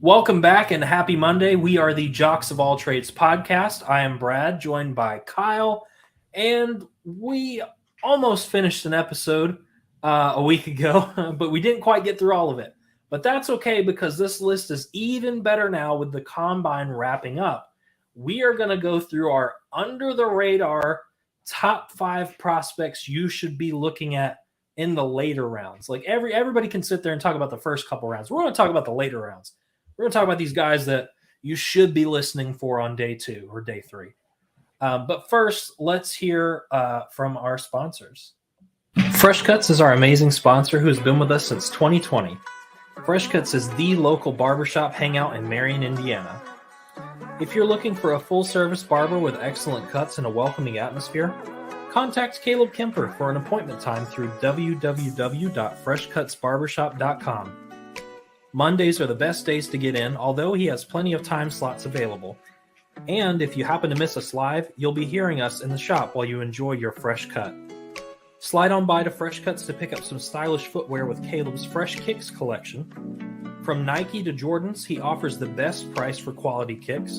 Welcome back and happy Monday. We are the Jocks of All Trades podcast. I am Brad, joined by Kyle, and we almost finished an episode a week ago, but we didn't quite get through all of it. But that's okay because this list is even better now with the combine wrapping up. We are going to go through our under the radar top 5 prospects you should be looking at in the later rounds. Like everybody can sit there and talk about the first couple rounds. We're going to talk about the later rounds. We're going to talk about these guys that you should be listening for on day 2 or day 3. But first, let's hear from our sponsors. Fresh Cuts is our amazing sponsor who has been with us since 2020. Fresh Cuts is the local barbershop hangout in Marion, Indiana. If you're looking for a full-service barber with excellent cuts and a welcoming atmosphere, contact Caleb Kemper for an appointment time through www.freshcutsbarbershop.com. Mondays are the best days to get in, although he has plenty of time slots available. And if you happen to miss us live, you'll be hearing us in the shop while you enjoy your fresh cut. Slide on by to Fresh Cuts to pick up some stylish footwear with Caleb's Fresh Kicks collection. From Nike to Jordans, he offers the best price for quality kicks.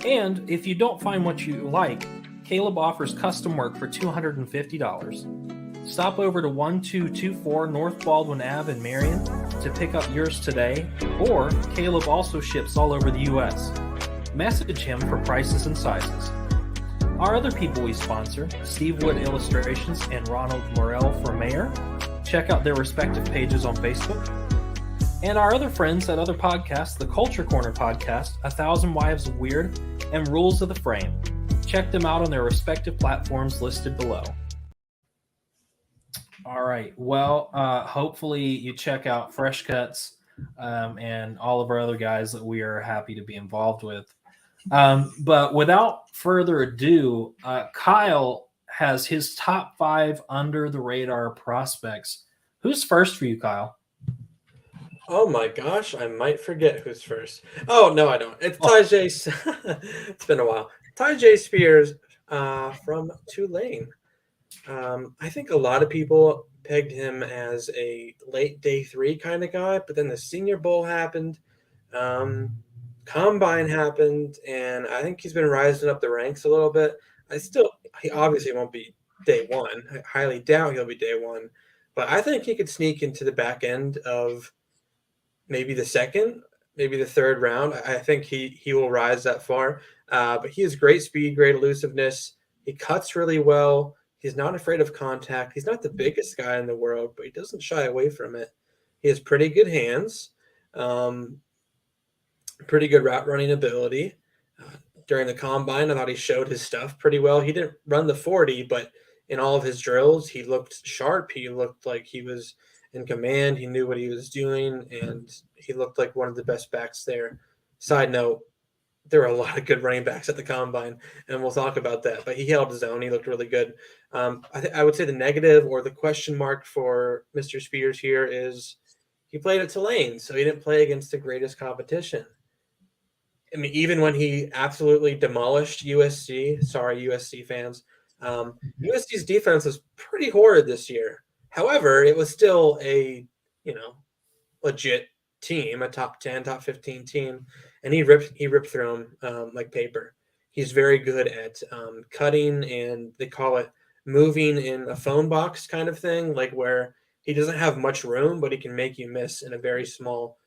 And if you don't find what you like, Caleb offers custom work for $250. Stop over to 1224 North Baldwin Ave in Marion to pick up yours today, or Caleb also ships all over the U.S. Message him for prices and sizes. Our other people we sponsor, Steve Wood Illustrations and Ronald Morell for Mayor. Check out their respective pages on Facebook. And our other friends at other podcasts, the Culture Corner podcast, 1,000 Wives of Weird, and Rules of the Frame. Check them out on their respective platforms listed below. All right. Well, hopefully you check out Fresh Cuts and all of our other guys that we are happy to be involved with. But without further ado, Kyle has his top 5 under the radar prospects. Who's first for you, Kyle? Oh my gosh, I might forget who's first. Oh, no, I don't. It's Tyjae. It's been a while. Tyjae Spears from Tulane. I think a lot of people pegged him as a late day 3 kind of guy, but then the Senior Bowl happened, Combine happened, and I think he's been rising up the ranks a little bit. He obviously won't be day 1. I highly doubt he'll be day 1, but I think he could sneak into the back end of maybe the second, maybe the 3rd round. I think he will rise that far, but he has great speed, great elusiveness. He cuts really well. He's not afraid of contact. He's not the biggest guy in the world, but he doesn't shy away from it. He has pretty good hands, pretty good route running ability. During the combine, I thought he showed his stuff pretty well. He didn't run the 40, but in all of his drills, he looked sharp. He looked like he was in command. He knew what he was doing, and he looked like one of the best backs there. Side note, there were a lot of good running backs at the combine, and we'll talk about that. But he held his own. He looked really good. I would say the negative or the question mark for Mr. Spears here is he played at Tulane, so he didn't play against the greatest competition. I mean, even when he absolutely demolished USC, sorry, USC fans, USC's defense was pretty horrid this year. However, it was still a, legit team, a top 10, top 15 team, and he ripped through them like paper. He's very good at cutting, and they call it moving in a phone box kind of thing, like where he doesn't have much room, but he can make you miss in a very small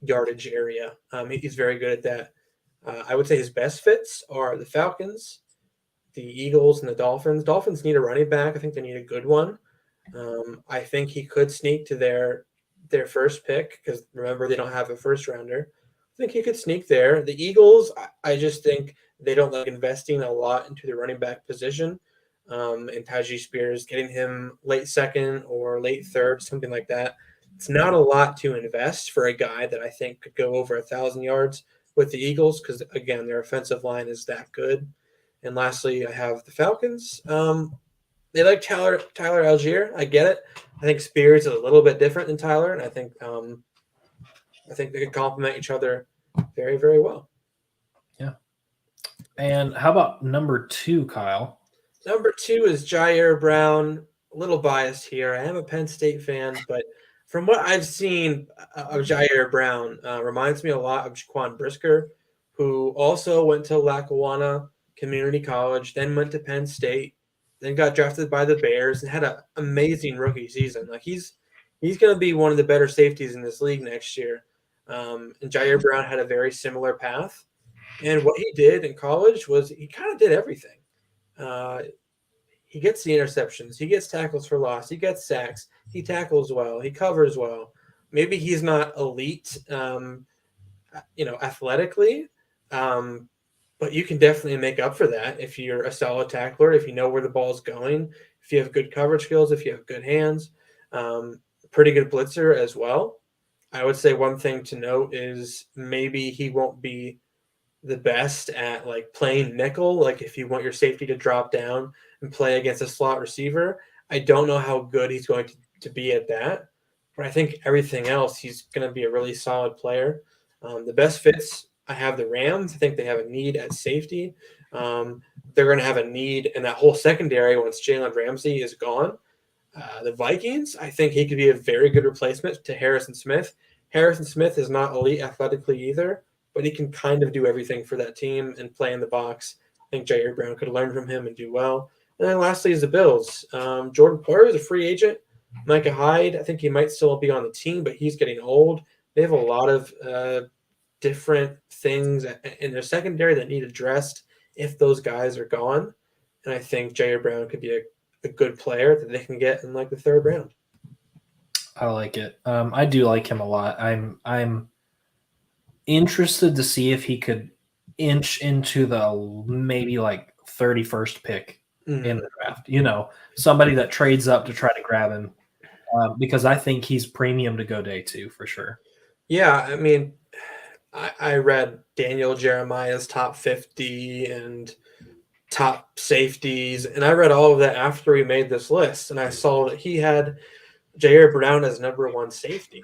yardage area. He's very good at that. I would say his best fits are the Falcons, the Eagles, and the Dolphins. Dolphins need a running back. I think they need a good one. I think he could sneak to their first pick because remember they don't have a first rounder. I think he could sneak there. The Eagles, I just think they don't like investing a lot into the running back position. And Tyjae Spears, getting him late 2nd or late 3rd, something like that. It's not a lot to invest for a guy that I think could go over 1,000 yards with the Eagles because, again, their offensive line is that good. And lastly, I have the Falcons. They like Tyler Algier. I get it. I think Spears is a little bit different than Tyler, and I think they could complement each other very, very well. Yeah. And how about number 2, Kyle? Number 2 is Jair Brown. A little biased here. I am a Penn State fan, but From what I've seen of Jair Brown, reminds me a lot of Jaquan Brisker, who also went to Lackawanna Community College, then went to Penn State, then got drafted by the Bears and had an amazing rookie season. Like he's going to be one of the better safeties in this league next year. And Jair Brown had a very similar path. And what he did in college was he kind of did everything. Uh, he gets the interceptions, he gets tackles for loss, he gets sacks, he tackles well, he covers well. Maybe he's not elite, athletically, um, but you can definitely make up for that if you're a solid tackler, if you know where the ball's going, if you have good coverage skills, if you have good hands, um, pretty good blitzer as well. I would say one thing to note is maybe he won't be the best at like playing nickel. Like if you want your safety to drop down and play against a slot receiver, I don't know how good he's going to be at that. But I think everything else, he's going to be a really solid player. The best fits, I have the Rams. I think they have a need at safety. They're going to have a need in that whole secondary once Jalen Ramsey is gone. The Vikings, I think he could be a very good replacement to Harrison Smith. Harrison Smith is not elite athletically either, but he can kind of do everything for that team and play in the box. I think Jair Brown could learn from him and do well. And then lastly is the Bills. Jordan Poyer is a free agent. Micah Hyde, I think he might still be on the team, but he's getting old. They have a lot of different things in their secondary that need addressed if those guys are gone. And I think Jair Brown could be a good player that they can get in like the third round. I like it. I do like him a lot. I'm interested to see if he could inch into the maybe like 31st pick in the draft. Somebody that trades up to try to grab him because I think he's premium to go day 2 for sure. Yeah, I mean, I read Daniel Jeremiah's top 50 and top safeties, and I read all of that after we made this list, and I saw that he had Jair Brown as number 1 safety.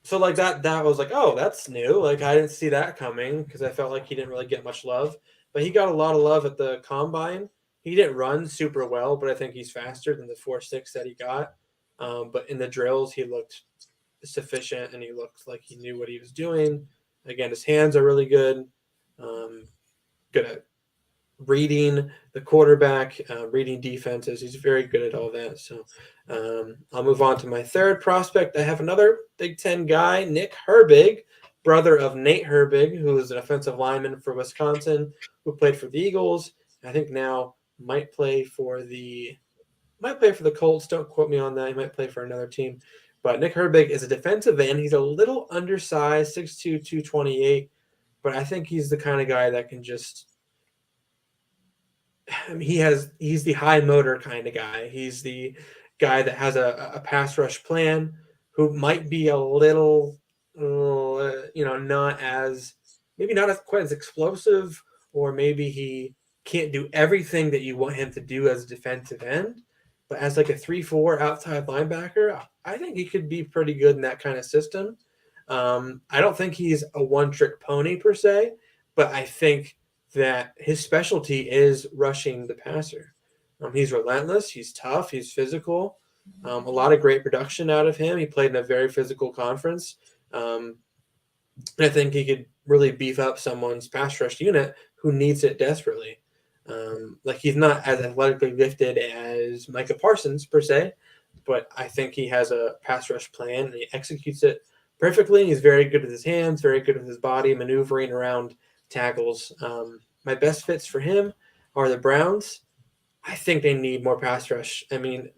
So like that was like, oh, that's new. Like I didn't see that coming because I felt like he didn't really get much love, but he got a lot of love at the combine. He didn't run super well, but I think he's faster than the 4.6 that he got. But in the drills, he looked sufficient and he looked like he knew what he was doing. Again, his hands are really good. Good at reading the quarterback, reading defenses. He's very good at all that. So I'll move on to my third prospect. I have another Big Ten guy, Nick Herbig, brother of Nate Herbig, who is an offensive lineman for Wisconsin, who played for the Eagles. I think now might play for the Colts. Don't quote me on that. He might play for another team. But Nick Herbig is a defensive end. He's a little undersized, 6'2", 228. But I think he's the kind of guy that can just – I mean, he's the high motor kind of guy. He's the guy that has a pass rush plan who might be a little, not as – maybe not as quite as explosive, or maybe he can't do everything that you want him to do as a defensive end. But as like a 3-4 outside linebacker, I think he could be pretty good in that kind of system. I don't think he's a one-trick pony per se, but I think that his specialty is rushing the passer. He's relentless. He's tough. He's physical. A lot of great production out of him. He played in a very physical conference. And I think he could really beef up someone's pass rush unit who needs it desperately. Like he's not as athletically gifted as Micah Parsons per se, but I think he has a pass rush plan and he executes it perfectly. He's very good with his hands, very good with his body, maneuvering around tackles. My best fits for him are the Browns. I think they need more pass rush. I mean,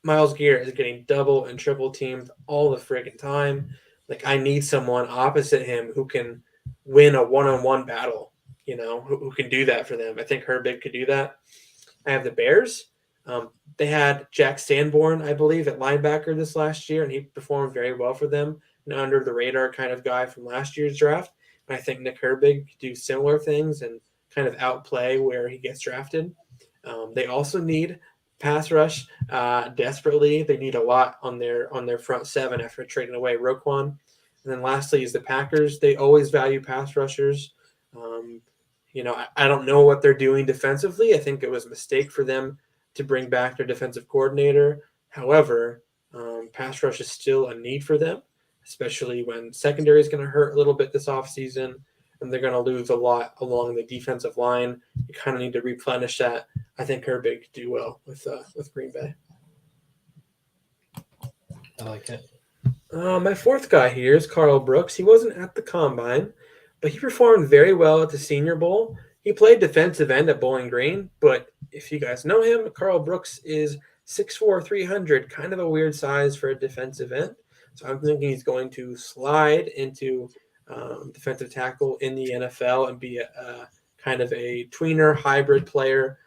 Myles Garrett is getting double and triple teamed all the friggin' time. Like I need someone opposite him who can win a one-on-one battle. Who can do that for them. I think Herbig could do that. I have the Bears. They had Jack Sanborn, I believe, at linebacker this last year, and he performed very well for them. An under-the-radar kind of guy from last year's draft. And I think Nick Herbig could do similar things and kind of outplay where he gets drafted. They also need pass rush desperately. They need a lot on their front seven after trading away Roquan. And then lastly is the Packers. They always value pass rushers. I don't know what they're doing defensively. I think it was a mistake for them to bring back their defensive coordinator. However, Pass rush is still a need for them, especially when secondary is going to hurt a little bit this offseason, and they're going to lose a lot along the defensive line. You kind of need to replenish that. I think Herbig could do well with Green Bay. I like it. My fourth guy here is Carl Brooks. He wasn't at the combine, but he performed very well at the Senior Bowl. He played defensive end at Bowling Green, but if you guys know him, Carl Brooks is 6'4", 300, kind of a weird size for a defensive end. So I'm thinking he's going to slide into defensive tackle in the NFL and be a kind of a tweener hybrid player,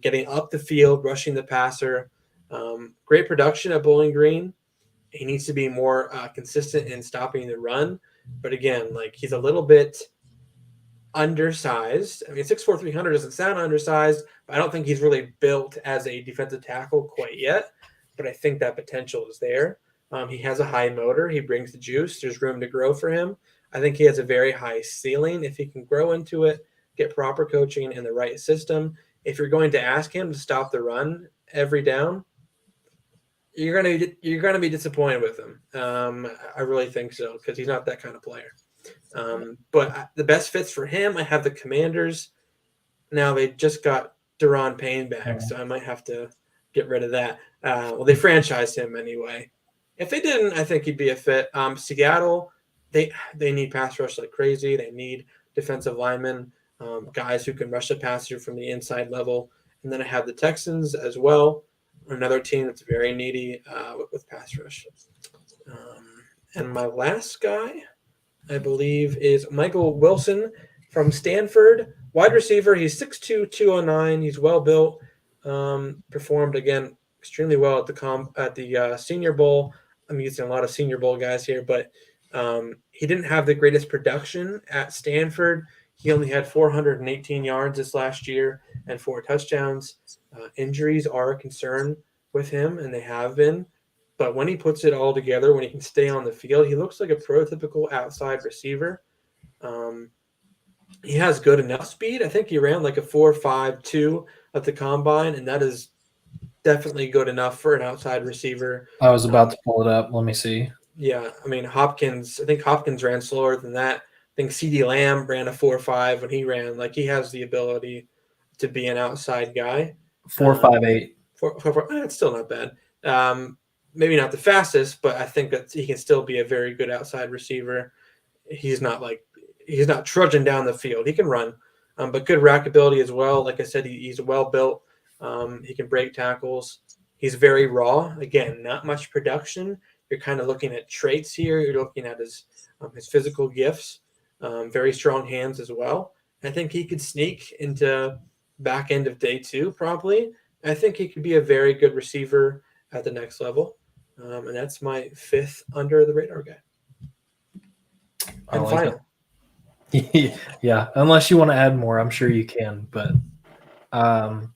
getting up the field, rushing the passer. Great production at Bowling Green. He needs to be more consistent in stopping the run. But again, like he's a little bit undersized. I mean, 6'4", 300 doesn't sound undersized, but I don't think he's really built as a defensive tackle quite yet. But I think that potential is there. He has a high motor. He brings the juice. There's room to grow for him. I think he has a very high ceiling if he can grow into it, get proper coaching and the right system. If you're going to ask him to stop the run every down, you're gonna be disappointed with him. I really think so because he's not that kind of player. But the best fits for him, I have the Commanders. Now they just got Daron Payne back, so I might have to get rid of that. Well, they franchised him anyway. If they didn't, I think he'd be a fit. Seattle, they need pass rush like crazy. They need defensive linemen, guys who can rush the passer from the inside level. And then I have the Texans as well. Another team that's very needy with pass rush. And my last guy, I believe, is Michael Wilson from Stanford. Wide receiver. He's 6'2", 209. He's well built. Performed, again, extremely well at the Senior Bowl. I'm using a lot of Senior Bowl guys here, but he didn't have the greatest production at Stanford. He only had 418 yards this last year and 4 touchdowns. Injuries are a concern with him, and they have been. But when he puts it all together, when he can stay on the field, he looks like a prototypical outside receiver. He has good enough speed. I think he ran like a 4.52 at the combine, and that is definitely good enough for an outside receiver. I was about to pull it up. Let me see. Yeah, I mean, I think Hopkins ran slower than that. I think CeeDee Lamb ran a 4.5 when he ran. Like, he has the ability to be an outside guy. 4.58. 4.4. That's still not bad. Maybe not the fastest, but I think that he can still be a very good outside receiver. He's not trudging down the field. He can run, but good rack ability as well. Like I said, he's well built. He can break tackles. He's very raw. Again, not much production. You're kind of looking at traits here. You're looking at his physical gifts. Very strong hands as well. I think he could sneak into back end of day 2 probably. I think he could be a very good receiver at the next level. And that's my 5th under the radar guy. And like final. Yeah, unless you want to add more, I'm sure you can. But I'm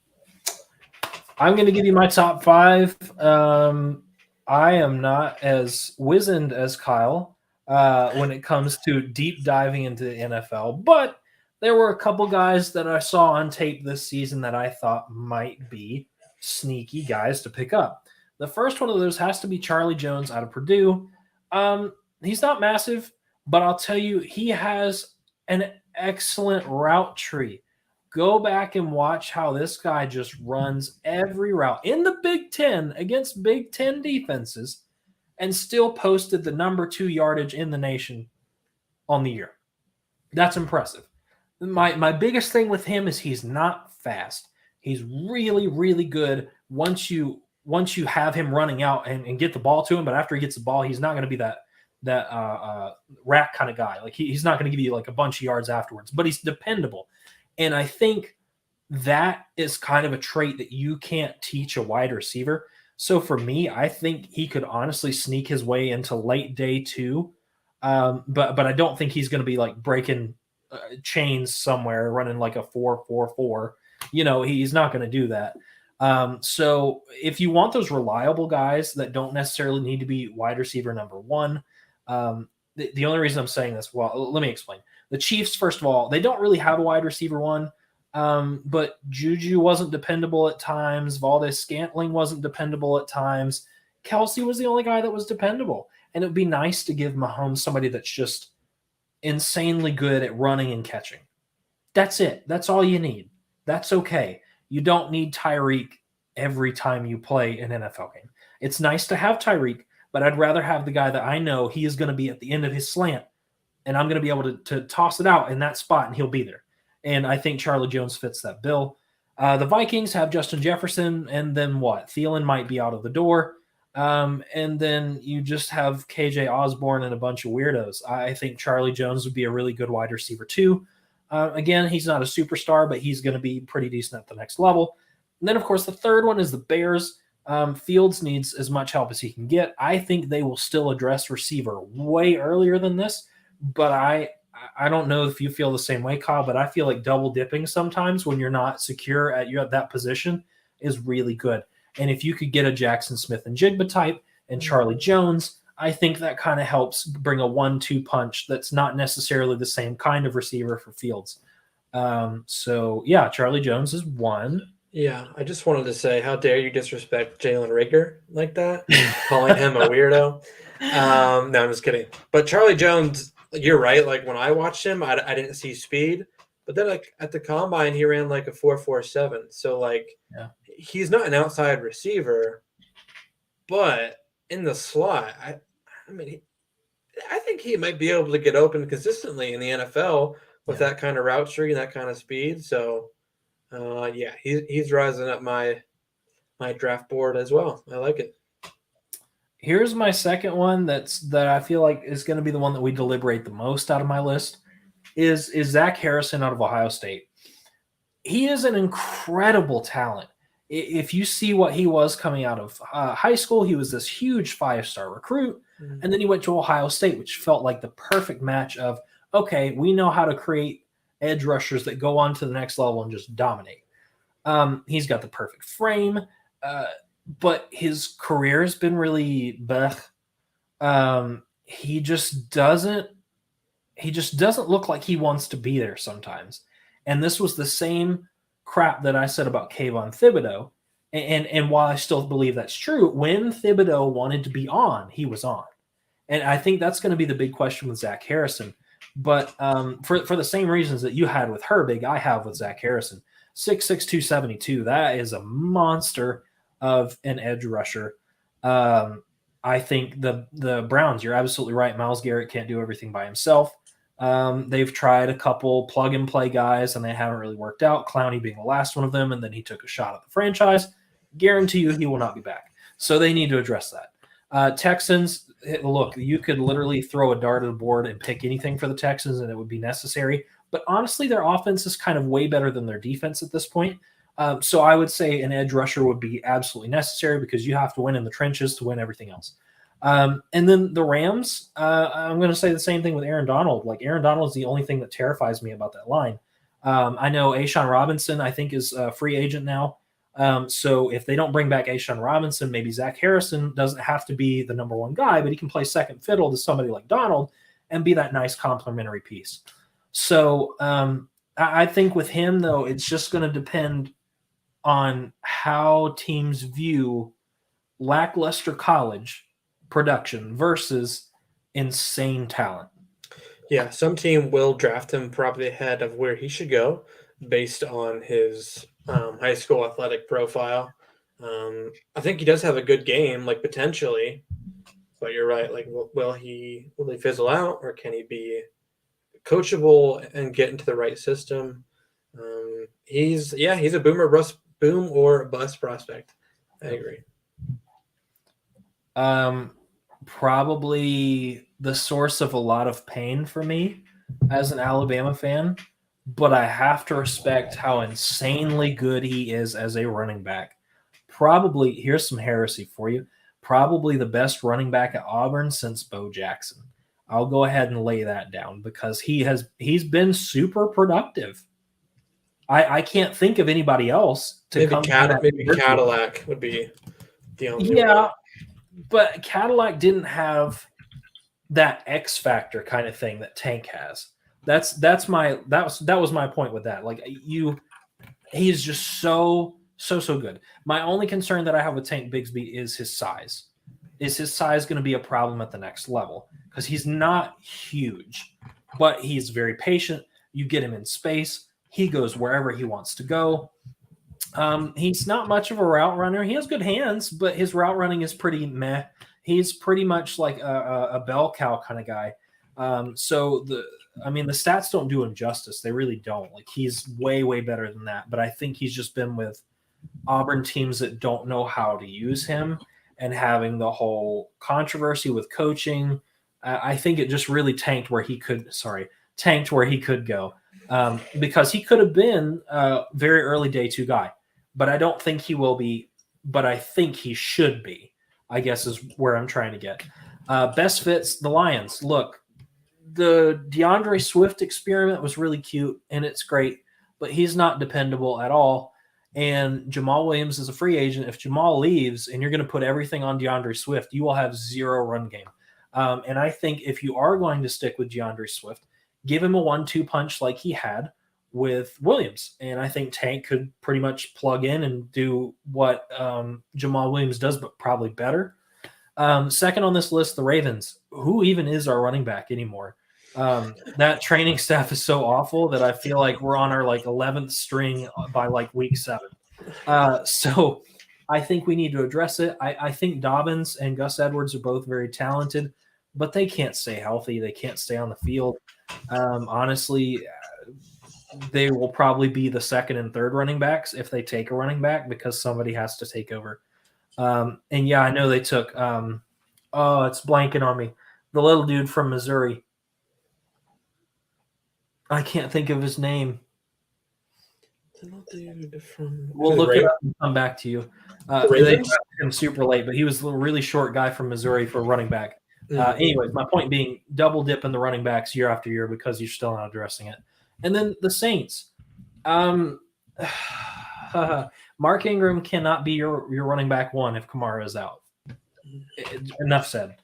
going to give you my top 5. I am not as wizened as Kyle when it comes to deep diving into the NFL, but there were a couple guys that I saw on tape this season that I thought might be sneaky guys to pick up. The first one of those has to be Charlie Jones out of Purdue. He's not massive, but I'll tell you, he has an excellent route tree. Go back and watch how this guy just runs every route in the Big Ten against Big Ten defenses and still posted the number 2 yardage in the nation on the year. That's impressive. My biggest thing with him is he's not fast. He's really, really good once you have him running out and get the ball to him. But after he gets the ball, he's not going to be that rat kind of guy. Like he's not going to give you like a bunch of yards afterwards, but he's dependable. And I think that is kind of a trait that you can't teach a wide receiver. So for me, I think he could honestly sneak his way into late day 2. But I don't think he's going to be like breaking chains somewhere running like a 4.44. He's not going to do that. So if you want those reliable guys that don't necessarily need to be wide receiver number 1, the only reason I'm saying this, well, let me explain. The Chiefs, first of all, they don't really have a wide receiver 1, but Juju wasn't dependable at times. Valdez Scantling wasn't dependable at times. Kelsey was the only guy that was dependable. And it would be nice to give Mahomes somebody that's just insanely good at running and catching. That's it. That's all you need. That's okay. You don't need Tyreek every time you play an NFL game. It's nice to have Tyreek, but I'd rather have the guy that I know he is going to be at the end of his slant, and I'm going to be able to toss it out in that spot, and he'll be there. And I think Charlie Jones fits that bill. The Vikings have Justin Jefferson, and then what? Thielen might be out of the door. And then you just have KJ Osborne and a bunch of weirdos. I think Charlie Jones would be a really good wide receiver too. Again, he's not a superstar, but he's going to be pretty decent at the next level. And then, of course, the third one is the Bears. Fields needs as much help as he can get. I think they will still address receiver way earlier than this, but I don't know if you feel the same way, Kyle, but I feel like double dipping sometimes when you're not secure at that position is really good. And if you could get a Jackson Smith and Jigba type and Charlie Jones, I think that kind of helps bring a 1-2 punch that's not necessarily the same kind of receiver for Fields. So, yeah, Charlie Jones is one. Yeah, I just wanted to say, how dare you disrespect Jalen Rager like that, calling him a weirdo. No, I'm just kidding. But Charlie Jones, you're right. Like, when I watched him, I didn't see speed. But then, like, at the combine, he ran like a 4.47. So, like, he's not an outside receiver, but in the slot, I think he might be able to get open consistently in the NFL with that kind of route tree and that kind of speed. So, he's rising up my draft board as well. I like it. Here's my second one that I feel like is going to be the one that we deliberate the most out of my list is Zach Harrison out of Ohio State. He is an incredible talent. If you see what he was coming out of high school, he was this huge 5-star recruit. Mm-hmm. And then he went to Ohio State, which felt like the perfect match of, okay, we know how to create edge rushers that go on to the next level and just dominate. He's got the perfect frame, but his career has been really blech. He just doesn't look like he wants to be there sometimes. And this was the same crap that I said about Kayvon Thibodeau. And while I still believe that's true, when Thibodeau wanted to be on, he was on. And I think that's going to be the big question with Zach Harrison. But for the same reasons that you had with Herbig, I have with Zach Harrison. 6'6", 272. That is a monster of an edge rusher. I think the Browns, you're absolutely right. Myles Garrett can't do everything by himself. They've tried a couple plug-and-play guys, and they haven't really worked out. Clowney being the last one of them, and then he took a shot at the franchise. Guarantee you he will not be back. So they need to address that. Texans, look, you could literally throw a dart at the board and pick anything for the Texans, and it would be necessary. But honestly, their offense is kind of way better than their defense at this point. So I would say an edge rusher would be absolutely necessary because you have to win in the trenches to win everything else. And then the Rams, I'm going to say the same thing with Aaron Donald. Like, Aaron Donald is the only thing that terrifies me about that line. I know A'Shawn Robinson, I think, is a free agent now. So if they don't bring back A'Shawn Robinson, maybe Zach Harrison doesn't have to be the number one guy, but he can play second fiddle to somebody like Donald and be that nice complementary piece. So I think with him, though, it's just going to depend on how teams view lackluster college production versus insane talent. Yeah, some team will draft him probably ahead of where he should go based on his high school athletic profile. I think he does have a good game, like potentially, but you're right. Like, will he fizzle out, or can he be coachable and get into the right system? He's a boom or bust prospect. I agree. Probably the source of a lot of pain for me as an Alabama fan, but I have to respect how insanely good he is as a running back. Probably, here's some heresy for you, probably the best running back at Auburn since Bo Jackson. I'll go ahead and lay that down because he's been super productive. I can't think of anybody else to maybe come. Maybe Cadillac would be the only one. But Cadillac didn't have that X factor kind of thing that Tank has. That was my point with that. Like, he's just so good. My only concern that I have with Tank Bigsby is his size. is his size going to be a problem at the next level? Because he's not huge, but he's very patient. You get him in space, he goes wherever he wants to go. He's not much of a route runner. He has good hands, but his route running is pretty meh. He's pretty much like a bell cow kind of guy. The stats don't do him justice. They really don't. Like, he's way, way better than that. But I think he's just been with Auburn teams that don't know how to use him, and having the whole controversy with coaching. I think it just really tanked where he could go, because he could have been a very early day 2 guy, but I don't think he will be, but I think he should be, I guess is where I'm trying to get. Best fits, the Lions. Look, the DeAndre Swift experiment was really cute and it's great, but he's not dependable at all. And Jamal Williams is a free agent. If Jamal leaves and you're going to put everything on DeAndre Swift, you will have 0 run game. And I think if you are going to stick with DeAndre Swift, give him a 1-2 punch like he had with Williams. And I think Tank could pretty much plug in and do what Jamal Williams does, but probably better. Second on this list, the Ravens. Who even is our running back anymore? That training staff is so awful that I feel like we're on our 11th string by week 7. So I think we need to address it. I think Dobbins and Gus Edwards are both very talented, but they can't stay healthy. They can't stay on the field. Honestly, they will probably be the second and third running backs if they take a running back, because somebody has to take over. And yeah, I know they took it's blanking on me. The little dude from Missouri. I can't think of his name. We'll look it up and come back to you. They drafted him super late, but he was a really short guy from Missouri for running back. Anyways, my point being, double dip in the running backs year after year because you're still not addressing it. And then the Saints. Mark Ingram cannot be your running back 1 if Kamara is out. Enough said.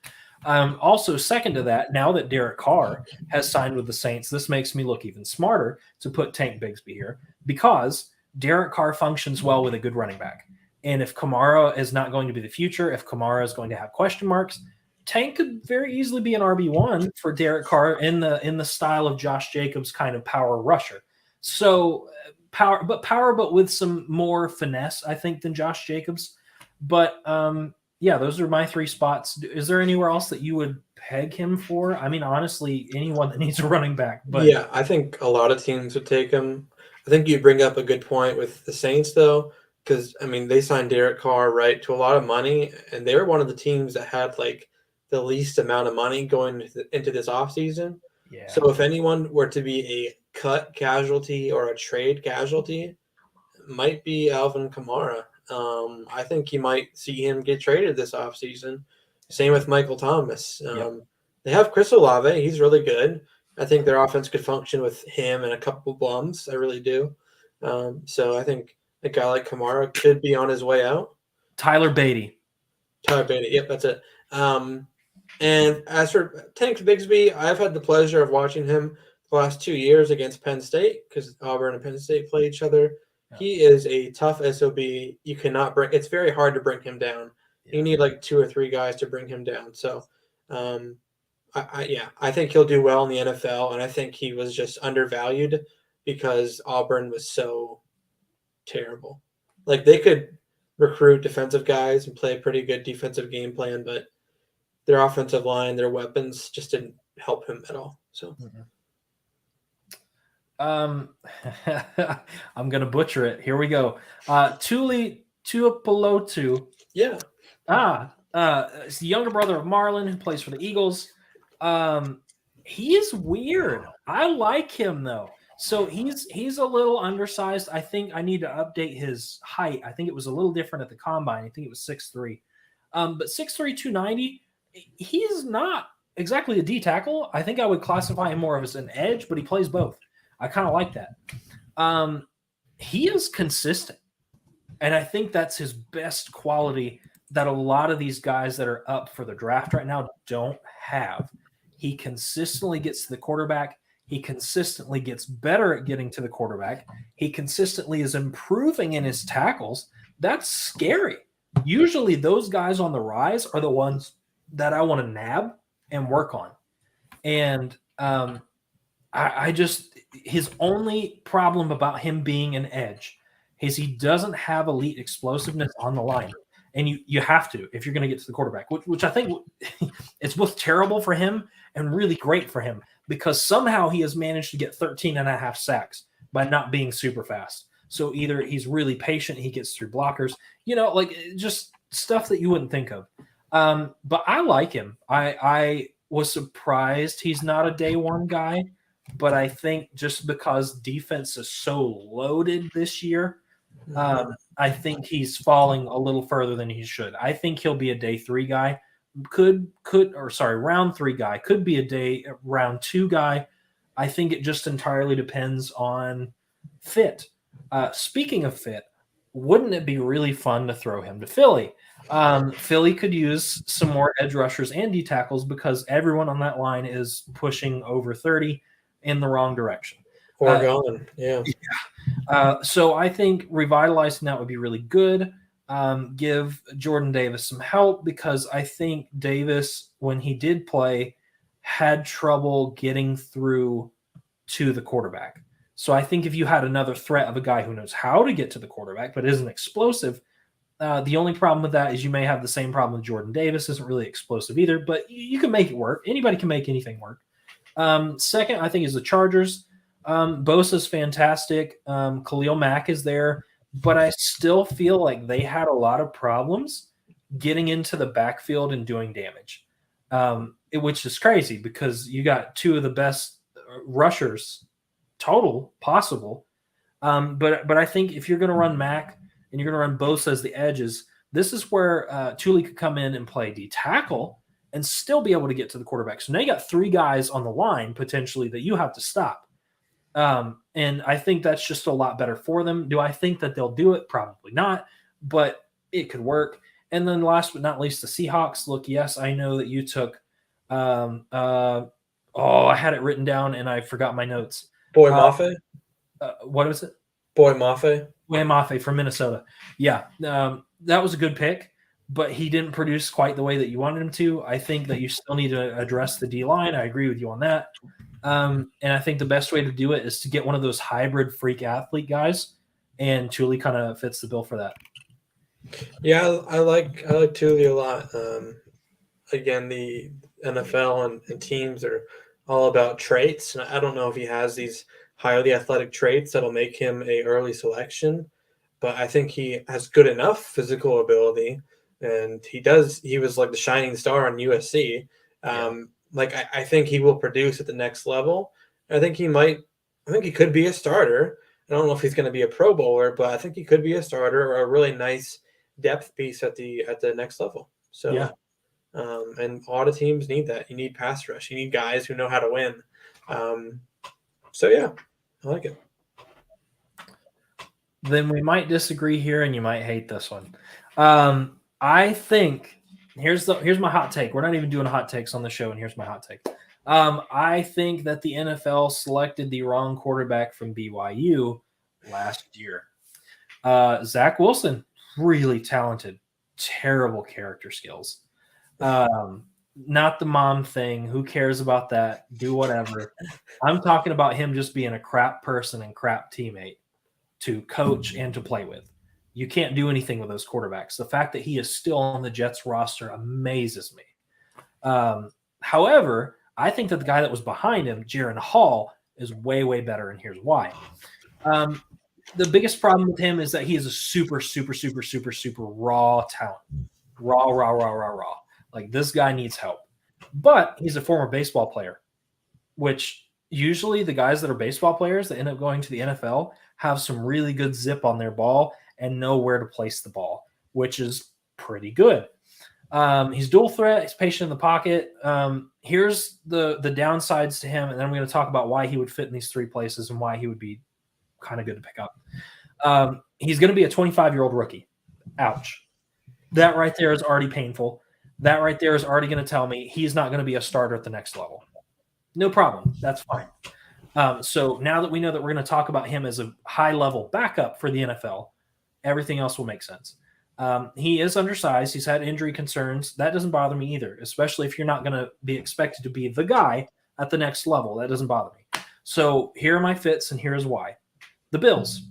Also, second to that, now that Derek Carr has signed with the Saints, this makes me look even smarter to put Tank Bigsby here, because Derek Carr functions well with a good running back. And if Kamara is not going to be the future, if Kamara is going to have question marks, Tank could very easily be an RB1 for Derek Carr in the style of Josh Jacobs kind of power rusher. So power, but with some more finesse, I think, than Josh Jacobs. But yeah, those are my 3 spots. Is there anywhere else that you would peg him for? I mean, honestly, anyone that needs a running back. But yeah, I think a lot of teams would take him. I think you bring up a good point with the Saints, though, because, I mean, they signed Derek Carr, right, to a lot of money, and they were one of the teams that had, the least amount of money going into this offseason. Yeah. So if anyone were to be a cut casualty or a trade casualty, it might be Alvin Kamara. I think you might see him get traded this offseason. Same with Michael Thomas. They have Chris Olave. He's really good. I think their offense could function with him and a couple bums. I really do. So I think a guy like Kamara could be on his way out. Tyler Beatty. Yep, that's it. And as for Tank Bigsby, I've had the pleasure of watching him the last 2 years against Penn State, because Auburn and Penn State play each other. Yeah. He is a tough SOB. You cannot bring – it's very hard to bring him down. Yeah. You need 2 or 3 guys to bring him down. So, I think he'll do well in the NFL, and I think he was just undervalued because Auburn was so terrible. They could recruit defensive guys and play a pretty good defensive game plan, but their offensive line, their weapons just didn't help him at all. So, I'm gonna butcher it. Here we go. Tuli Tuipulotu. Yeah. It's the younger brother of Marlon, who plays for the Eagles. He is weird. I like him though. So he's a little undersized. I think I need to update his height. I think it was a little different at the combine. I think it was 6'3". But 6'3", 290. He's not exactly a D tackle. I think I would classify him more as an edge, but he plays both. I kind of like that. He is consistent, and I think that's his best quality that a lot of these guys that are up for the draft right now don't have. He consistently gets to the quarterback. He consistently gets better at getting to the quarterback. He consistently is improving in his tackles. That's scary. Usually those guys on the rise are the ones that I want to nab and work on. And I just, his only problem about him being an edge is he doesn't have elite explosiveness on the line. And you have to if you're going to get to the quarterback, which I think it's both terrible for him and really great for him because somehow he has managed to get 13 and a half sacks by not being super fast. So either he's really patient, he gets through blockers, like just stuff that you wouldn't think of. But I like him. I was surprised he's not a day one guy, but I think just because defense is so loaded this year, I think he's falling a little further than he should. I think he'll be a day 3 guy. Round 3 guy. Could be round 2 guy. I think it just entirely depends on fit. Speaking of fit, wouldn't it be really fun to throw him to Philly? Philly could use some more edge rushers and D tackles because everyone on that line is pushing over 30 in the wrong direction. Or gone, yeah. So I think revitalizing that would be really good. Give Jordan Davis some help because I think Davis, when he did play, had trouble getting through to the quarterback. So I think if you had another threat of a guy who knows how to get to the quarterback but isn't explosive, the only problem with that is you may have the same problem with Jordan Davis. Isn't really explosive either, but you can make it work. Anybody can make anything work. Second, I think is the Chargers. Bosa's fantastic. Khalil Mack is there, but I still feel like they had a lot of problems getting into the backfield and doing damage, which is crazy because you got 2 of the best rushers total possible. But I think if you're going to run Mack and you're going to run Bosa as the edges, this is where Thule could come in and play D tackle and still be able to get to the quarterback. So now you got 3 guys on the line potentially that you have to stop. And I think that's just a lot better for them. Do I think that they'll do it? Probably not, but it could work. And then last but not least, the Seahawks. Look, yes, I know that you took I had it written down and I forgot my notes. Boy Mafe? What was it? Boy Mafe? Boy Mafe from Minnesota. Yeah, that was a good pick, but he didn't produce quite the way that you wanted him to. I think that you still need to address the D-line. I agree with you on that. And I think the best way to do it is to get one of those hybrid freak athlete guys, and Thule kind of fits the bill for that. Yeah, I like Thule a lot. Again, the NFL and teams are all about traits, and I don't know if he has these highly athletic traits that'll make him a early selection, but I think he has good enough physical ability, and he was like the shining star on USC. I think he will produce at the next level. I think he could be a starter. I don't know if he's going to be a Pro Bowler, but I think he could be a starter or a really nice depth piece at the next level. So, yeah. And a lot of teams need that. You need pass rush. You need guys who know how to win. So yeah, I like it. Then we might disagree here, and you might hate this one. I think here's my hot take. We're not even doing hot takes on the show, and here's my hot take. I think that the NFL selected the wrong quarterback from BYU last year. Zach Wilson, really talented, terrible character skills. Not the mom thing. Who cares about that? Do whatever. I'm talking about him just being a crap person and crap teammate to coach and to play with. You can't do anything with those quarterbacks. The fact that he is still on the Jets roster amazes me. However, I think that the guy that was behind him, Jaron Hall, is way, way better, and here's why. The biggest problem with him is that he is a super, super, super, super, super raw talent. Raw. Like, this guy needs help. But he's a former baseball player, which usually the guys that are baseball players that end up going to the NFL have some really good zip on their ball and know where to place the ball, which is pretty good. He's dual threat. He's patient in the pocket. Here's the downsides to him, and then I'm going to talk about why he would fit in these 3 places and why he would be kind of good to pick up. He's going to be a 25-year-old rookie. Ouch. That right there is already painful. That right there is already going to tell me he's not going to be a starter at the next level. No problem. That's fine. So now that we know that we're going to talk about him as a high-level backup for the NFL, everything else will make sense. He is undersized. He's had injury concerns. That doesn't bother me either, especially if you're not going to be expected to be the guy at the next level. That doesn't bother me. So here are my fits, and here's why. The Bills.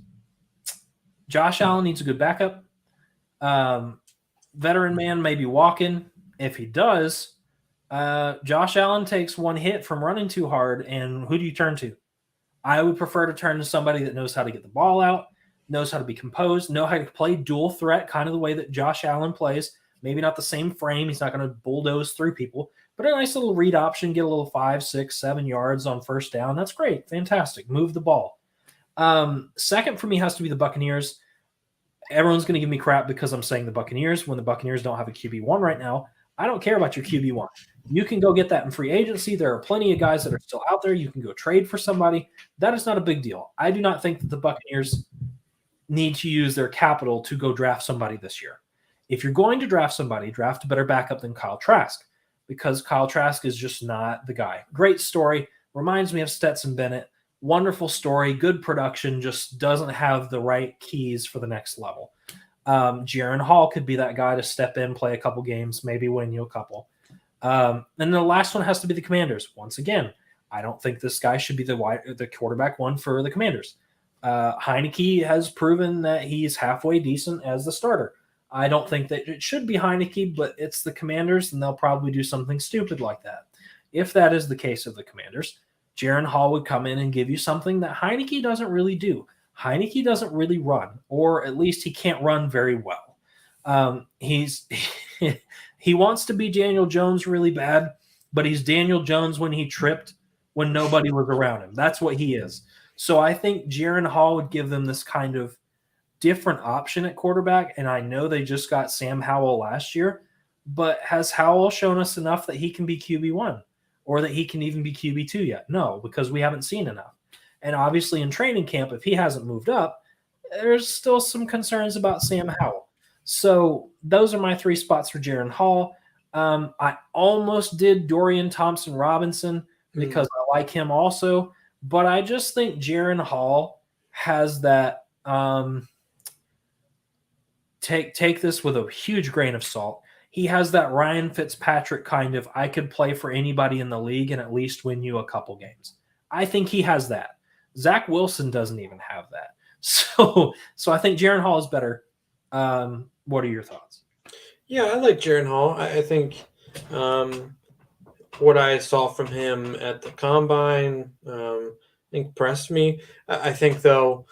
Josh Allen needs a good backup. Veteran man may be walking. If he does, Josh Allen takes one hit from running too hard, and who do you turn to? I would prefer to turn to somebody that knows how to get the ball out, knows how to be composed, know how to play dual threat, kind of the way that Josh Allen plays. Maybe not the same frame. He's not going to bulldoze through people, but a nice little read option, get a little 5, 6, 7 yards on first down. That's great. Fantastic. Move the ball. Second for me has to be the Buccaneers. Everyone's going to give me crap because I'm saying the Buccaneers when the Buccaneers don't have a QB1 right now. I don't care about your QB1. You can go get that in free agency. There are plenty of guys that are still out there. You can go trade for somebody. That is not a big deal. I do not think that the Buccaneers need to use their capital to go draft somebody this year. If you're going to draft somebody, draft a better backup than Kyle Trask, because Kyle Trask is just not the guy. Great story. Reminds me of Stetson Bennett. Wonderful story, good production, just doesn't have the right keys for the next level. Jaron Hall could be that guy to step in, play a couple games, maybe win you a couple. And the last one has to be the Commanders. Once again, I don't think this guy should be the quarterback one for the Commanders. Heineke has proven that he's halfway decent as the starter. I don't think that it should be Heineke, but it's the Commanders, and they'll probably do something stupid like that. If that is the case of the Commanders, Jaron Hall would come in and give you something that Heineke doesn't really do. Heineke doesn't really run, or at least he can't run very well. He wants to be Daniel Jones really bad, but he's Daniel Jones when he tripped when nobody was around him. That's what he is. So I think Jaron Hall would give them this kind of different option at quarterback, and I know they just got Sam Howell last year, but has Howell shown us enough that he can be QB1? Or that he can even be QB2 yet? No, because we haven't seen enough. And obviously in training camp, if he hasn't moved up, there's still some concerns about Sam Howell. So those are my 3 spots for Jaron Hall. I almost did Dorian Thompson-Robinson because I like him also, but I just think Jaron Hall has that take this with a huge grain of salt. He has that Ryan Fitzpatrick kind of, I could play for anybody in the league and at least win you a couple games. I think he has that. Zach Wilson doesn't even have that. So I think Jaron Hall is better. What are your thoughts? Yeah, I like Jaron Hall. I think what I saw from him at the Combine impressed me. I think, though,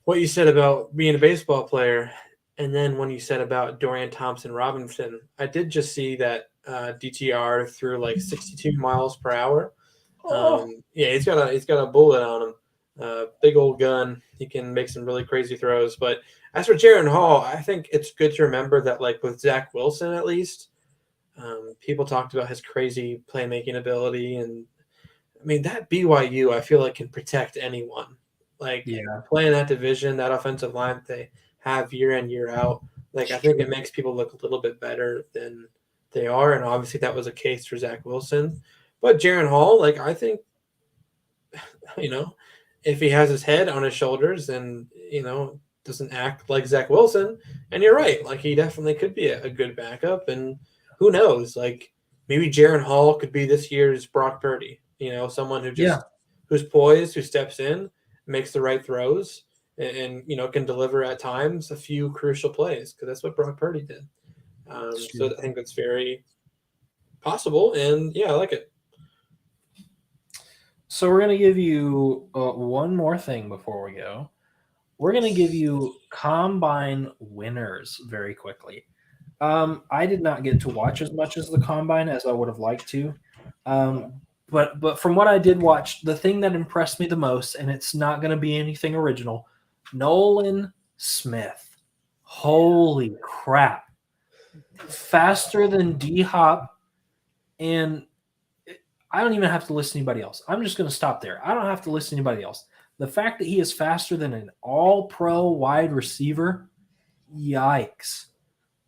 what you said about being a baseball player – and then when you said about Dorian Thompson-Robinson, I did just see that DTR threw like 62 miles per hour. Yeah, he's got a bullet on him, big old gun. He can make some really crazy throws. But as for Jaron Hall, I think it's good to remember that, like with Zach Wilson at least, people talked about his crazy playmaking ability, and I mean that BYU I feel like can protect anyone. Like playing that division, that offensive line they have year in, year out. Like, I think it makes people look a little bit better than they are. And obviously that was a case for Zach Wilson. But Jaron Hall, like, I think, if he has his head on his shoulders and, doesn't act like Zach Wilson, and you're right, like, he definitely could be a good backup. And who knows, like, maybe Jaron Hall could be this year's Brock Purdy, someone who just who's poised, who steps in, makes the right throws, and can deliver at times a few crucial plays, because that's what Brock Purdy did. So I think that's very possible, and I like it. So we're going to give you one more thing before we go. We're going to give you Combine winners very quickly. I did not get to watch as much as the Combine as I would have liked to. But from what I did watch, the thing that impressed me the most, and it's not going to be anything original, Nolan Smith. Holy crap. Faster than D-Hop, and I don't even have to listen to anybody else. I'm just going to stop there. I don't have to listen to anybody else. The fact that he is faster than an all-pro wide receiver, yikes.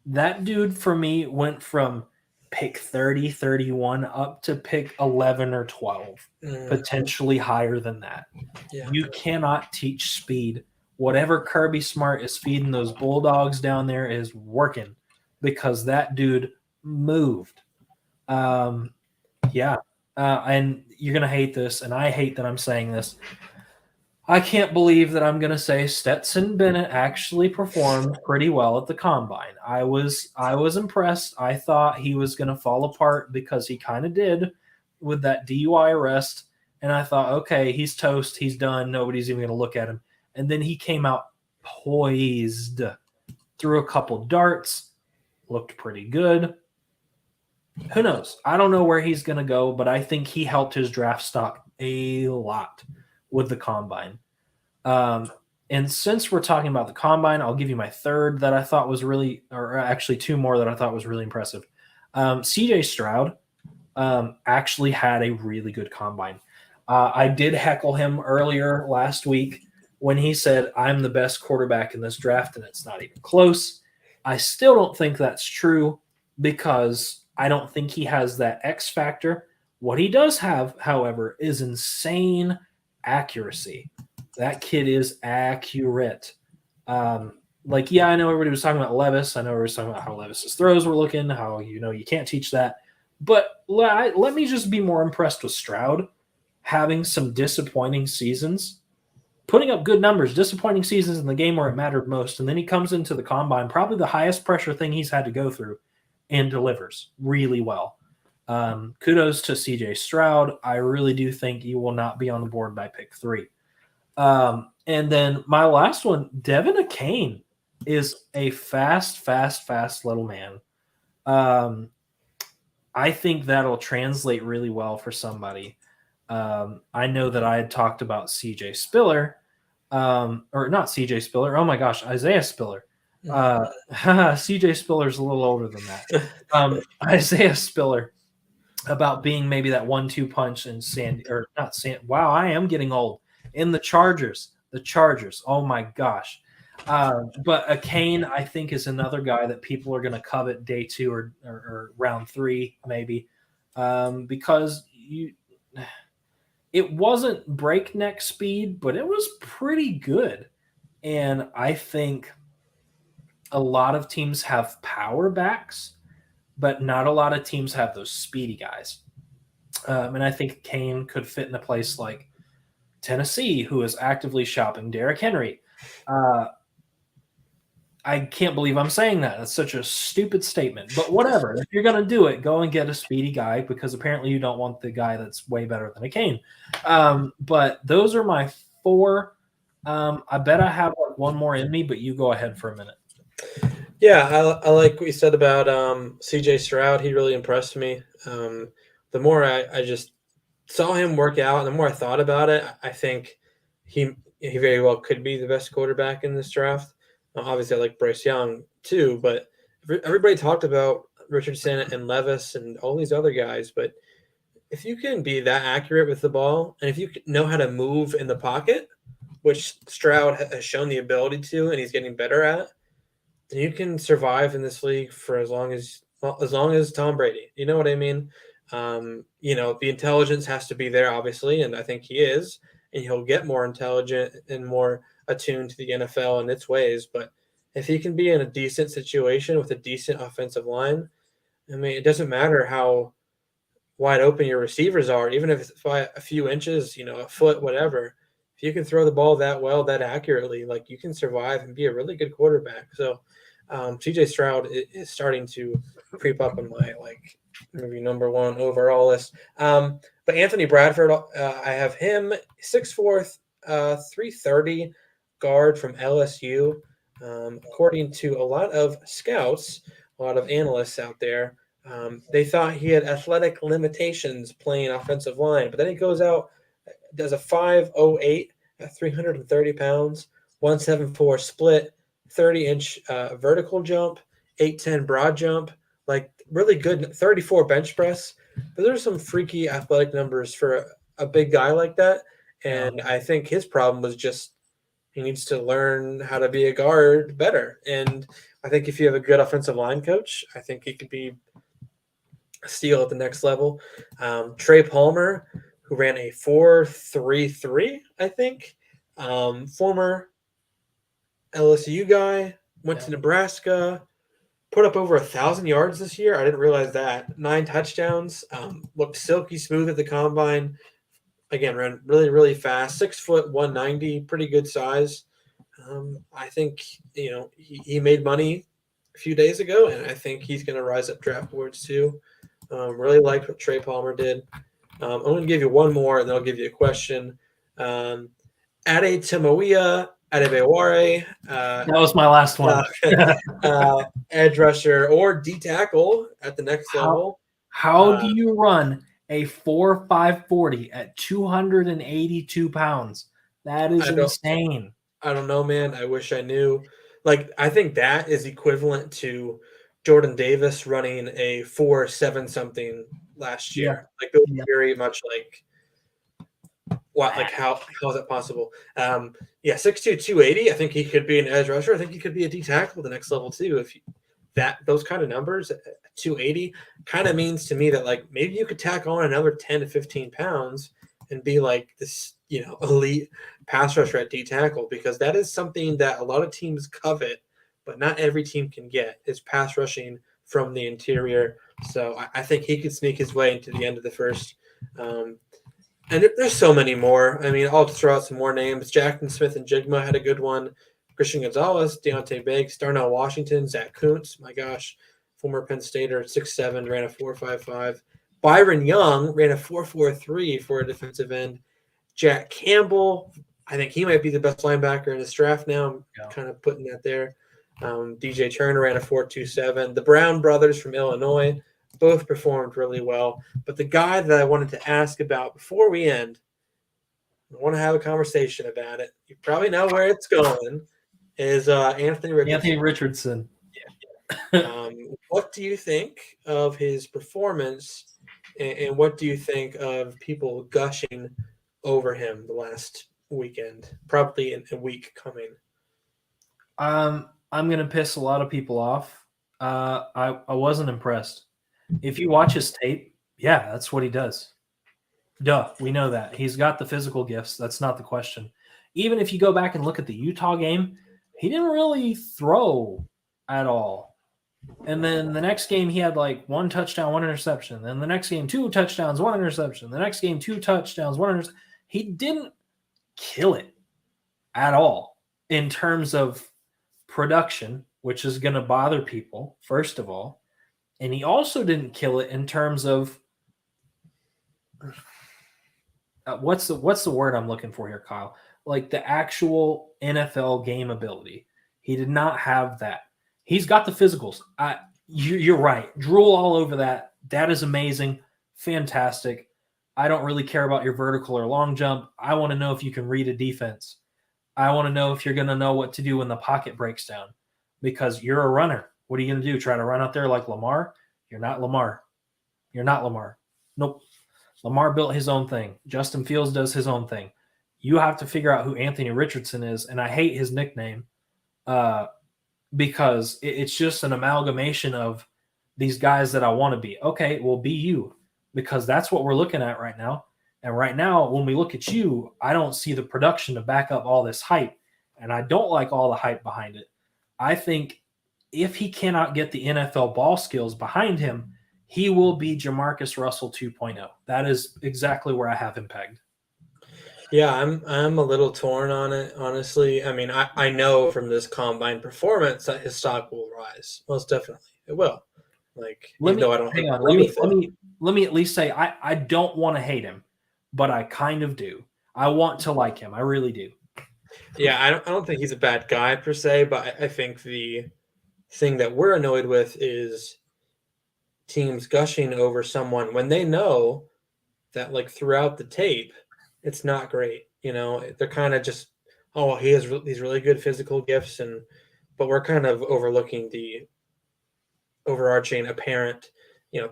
That dude, for me, went from pick 30, 31 up to pick 11 or 12, potentially higher than that. Yeah. You cannot teach speed whatever Kirby Smart is feeding those Bulldogs down there is working because that dude moved. Yeah. And you're going to hate this, and I hate that I'm saying this. I can't believe that I'm going to say Stetson Bennett actually performed pretty well at the combine. I was impressed. I thought he was going to fall apart because he kind of did with that DUI arrest, and I thought, okay, he's toast, he's done, nobody's even going to look at him. And then he came out poised, threw a couple darts, looked pretty good. Who knows? I don't know where he's going to go, but I think he helped his draft stock a lot with the combine. And since we're talking about the combine, I'll give you my third that I thought was really, or actually two more that I thought was really impressive. CJ Stroud actually had a really good combine. I did heckle him earlier last week when he said, I'm the best quarterback in this draft, and it's not even close. I still don't think that's true because I don't think he has that X factor. What he does have, however, is insane accuracy. That kid is accurate. Yeah, I know everybody was talking about Levis. I know everybody was talking about how Levis's throws were looking, how, you can't teach that. But let me just be more impressed with Stroud having some disappointing seasons, putting up good numbers, disappointing seasons in the game where it mattered most. And then he comes into the combine, probably the highest pressure thing he's had to go through, and delivers really well. Kudos to CJ Stroud. I really do think he will not be on the board by pick 3. And then my last one, Devin Achane is a fast little man. I think that'll translate really well for somebody. I know that I had talked about CJ Spiller, or not CJ Spiller. Oh my gosh, Isaiah Spiller. CJ Spiller's a little older than that. Isaiah Spiller about being maybe that 1-2 punch in Wow, I am getting old. In the Chargers. Oh my gosh. But Achane, I think, is another guy that people are going to covet day 2 or round 3, maybe, because it wasn't breakneck speed, but it was pretty good. And I think a lot of teams have power backs, but not a lot of teams have those speedy guys. And I think Achane could fit in a place like Tennessee, who is actively shopping Derrick Henry. I can't believe I'm saying that. That's such a stupid statement, but whatever. If you're going to do it, go and get a speedy guy, because apparently you don't want the guy that's way better than Achane. But those are my 4. I bet I have one more in me, but you go ahead for a minute. Yeah, I like what you said about CJ Stroud. He really impressed me. The more I just saw him work out, and the more I thought about it, I think he very well could be the best quarterback in this draft. Obviously, I like Bryce Young too, but everybody talked about Richardson and Levis and all these other guys. But if you can be that accurate with the ball, and if you know how to move in the pocket, which Stroud has shown the ability to, and he's getting better at, then you can survive in this league for as long as Tom Brady. You know what I mean? The intelligence has to be there, obviously, and I think he is, and he'll get more intelligent and more attuned to the NFL and its ways. But if he can be in a decent situation with a decent offensive line, I mean, it doesn't matter how wide open your receivers are, even if it's by a few inches, a foot, whatever. If you can throw the ball that well, that accurately, you can survive and be a really good quarterback. So CJ Stroud is starting to creep up on my maybe number 1 overall list. But Anthony Bradford, I have him 6'4", 330 guard from LSU. According to a lot of scouts, a lot of analysts out there, they thought he had athletic limitations playing offensive line, but then he goes out, does a 5.08 at 330 pounds, 174 split, 30-inch vertical jump, 8'10 broad jump, really good 34 bench press. But there's some freaky athletic numbers for a big guy like that. And I think his problem was just he needs to learn how to be a guard better. And I think if you have a good offensive line coach, I think he could be a steal at the next level. Trey Palmer, who ran a 4.33, I think, former LSU guy, went Yeah. to Nebraska, put up over 1,000 yards this year. I didn't realize that. 9 touchdowns. Looked silky smooth at the combine. Again, ran really, really fast. 6 foot, 190, pretty good size. I think he made money a few days ago, and I think he's going to rise up draft boards too. Really liked what Trey Palmer did. I'm going to give you one more, and then I'll give you a question. Ade Timoia Adebaware, That was my last one. edge rusher or D tackle at the next level. How do you run a 4.5 40 at 282 pounds? That is insane. I don't know, man. I wish I knew. Like, I think that is equivalent to Jordan Davis running a 4.7 something last year. Like, those are very much like what, like how is that possible? 6'2", 280. I think he could be an edge rusher. I think he could be a D tackle the next level too. If those kind of numbers, 280, kind of means to me that like maybe you could tack on another 10 to 15 pounds and be like this, elite pass rusher at D tackle, because that is something that a lot of teams covet, but not every team can get, is pass rushing from the interior. So I think he could sneak his way into the end of the first. And there's so many more. I mean, I'll just throw out some more names. Jackson Smith and Jigma had a good one. Christian Gonzalez, Deontay Banks, Darnell Washington, Zach Kuntz, my gosh, former Penn Stater, 6'7", ran a 4.55. Byron Young ran a 4.43 for a defensive end. Jack Campbell, I think he might be the best linebacker in this draft now. I'm kind of putting that there. DJ Turner ran a 4.27. The Brown brothers from Illinois both performed really well. But the guy that I wanted to ask about before we end, I want to have a conversation about it. You probably know where it's going, is Anthony Richardson. Anthony Richardson. What do you think of his performance, and what do you think of people gushing over him the last weekend, probably in a week coming? I'm going to piss a lot of people off. I wasn't impressed. If you watch his tape, yeah, that's what he does. Duh, we know that. He's got the physical gifts. That's not the question. Even if you go back and look at the Utah game, he didn't really throw at all. And then the next game, he had like 1 touchdown, 1 interception. Then the next game, 2 touchdowns, 1 interception. The next game, 2 touchdowns, 1 interception. He didn't kill it at all in terms of production, which is going to bother people, first of all. And he also didn't kill it in terms of what's the word I'm looking for here, Kyle? Like the actual NFL game ability. He did not have that. He's got the physicals. You're right. Drool all over that. That is amazing. Fantastic. I don't really care about your vertical or long jump. I want to know if you can read a defense. I want to know if you're going to know what to do when the pocket breaks down, because you're a runner. What are you going to do? Try to run out there like Lamar? You're not Lamar. You're not Lamar. Nope. Lamar built his own thing. Justin Fields does his own thing. You have to figure out who Anthony Richardson is, and I hate his nickname because it's just an amalgamation of these guys that I want to be. Okay, well, be you, because that's what we're looking at right now. And right now, when we look at you, I don't see the production to back up all this hype, and I don't like all the hype behind it. I think if he cannot get the NFL ball skills behind him, he will be Jamarcus Russell 2.0. That is exactly where I have him pegged. Yeah, I'm a little torn on it, honestly. I mean, I know from this combine performance that his stock will rise. Most definitely. It will. Like, let me at least say I don't want to hate him, but I kind of do. I want to like him. I really do. Yeah, I don't think he's a bad guy per se, but I think the thing that we're annoyed with is teams gushing over someone when they know that, like, throughout the tape, it's not great. They're kind of just, oh, he has these really good physical gifts, but we're kind of overlooking the overarching apparent,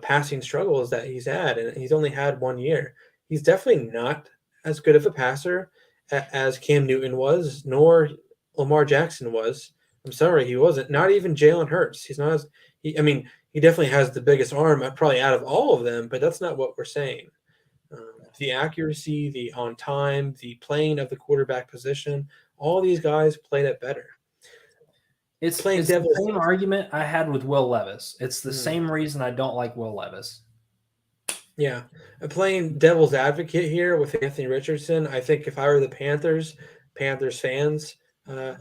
passing struggles that he's had, and he's only had 1 year. He's definitely not as good of a passer as Cam Newton was, nor Lamar Jackson was. I'm sorry, he wasn't. Not even Jalen Hurts. He's not as. He definitely has the biggest arm, probably out of all of them, but that's not what we're saying. The accuracy, the on time, the playing of the quarterback position, all these guys played it better. It's Playing the devil's same argument I had with Will Levis. It's the Mhm. same reason I don't like Will Levis. Yeah, I'm playing devil's advocate here with Anthony Richardson. I think if I were the Panthers fans, uh,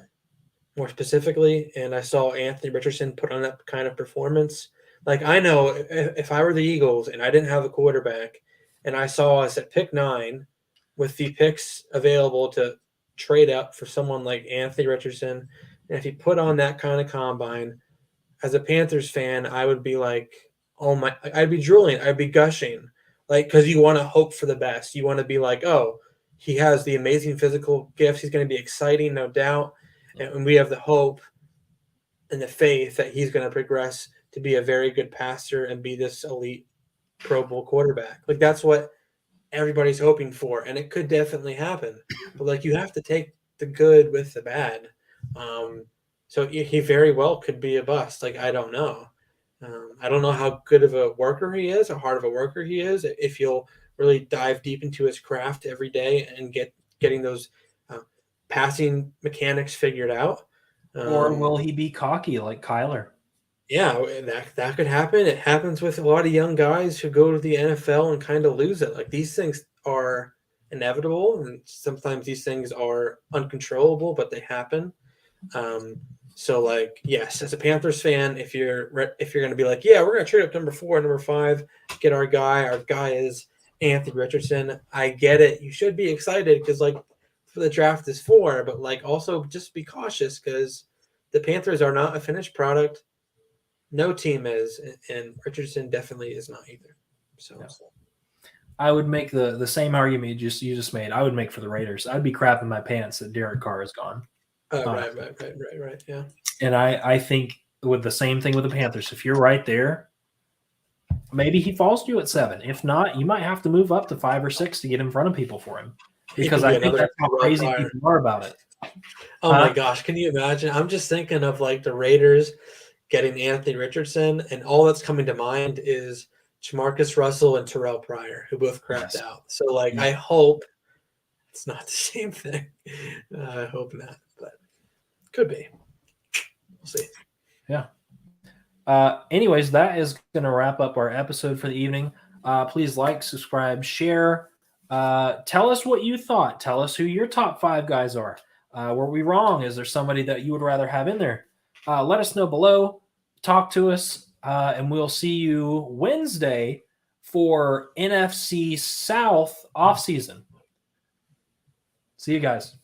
more specifically, and I saw Anthony Richardson put on that kind of performance, like I know if I were the Eagles and I didn't have a quarterback, and I saw us at pick 9 with the picks available to trade up for someone like Anthony Richardson, and if he put on that kind of combine, as a Panthers fan, I would be like, oh my, I'd be drooling, I'd be gushing, like because you want to hope for the best. You want to be like, oh, he has the amazing physical gifts. He's going to be exciting, no doubt, and we have the hope and the faith that he's going to progress to be a very good passer and be this elite Pro Bowl quarterback. Like that's what everybody's hoping for, and it could definitely happen. But like you have to take the good with the bad. So he very well could be a bust. Like I don't know. I don't know how good of a worker he is, how hard of a worker he is. If he'll really dive deep into his craft every day and getting those uh, passing mechanics figured out. Or will he be cocky like Kyler? Yeah, that could happen. It happens with a lot of young guys who go to the NFL and kind of lose it. Like these things are inevitable, and sometimes these things are uncontrollable, but they happen. So, like, yes, as a Panthers fan, if you're going to be like, yeah, we're going to trade up number 4, number 5, get our guy. Our guy is Anthony Richardson. I get it. You should be excited because like for the draft is 4, but like also just be cautious because the Panthers are not a finished product. No team is, and Richardson definitely is not either. So, Yeah. I would make the same argument you just made. I would make for the Raiders. I'd be crapping my pants that Derek Carr is gone. right, yeah. And I think with the same thing with the Panthers, if you're right there, maybe he falls to you at 7. If not, you might have to move up to 5 or 6 to get in front of people for him. Because I think that's how crazy people are about it. Oh my gosh, can you imagine? I'm just thinking of like the Raiders getting Anthony Richardson, and all that's coming to mind is Jamarcus Russell and Terrell Pryor, who both crapped out. So, like, I hope it's not the same thing. I hope not, but could be. We'll see. Yeah. Anyways, that is going to wrap up our episode for the evening. Please like, subscribe, share. Tell us what you thought. Tell us who your top 5 guys are. Were we wrong? Is there somebody that you would rather have in there? Let us know below. Talk to us, and we'll see you Wednesday for NFC South offseason. See you guys.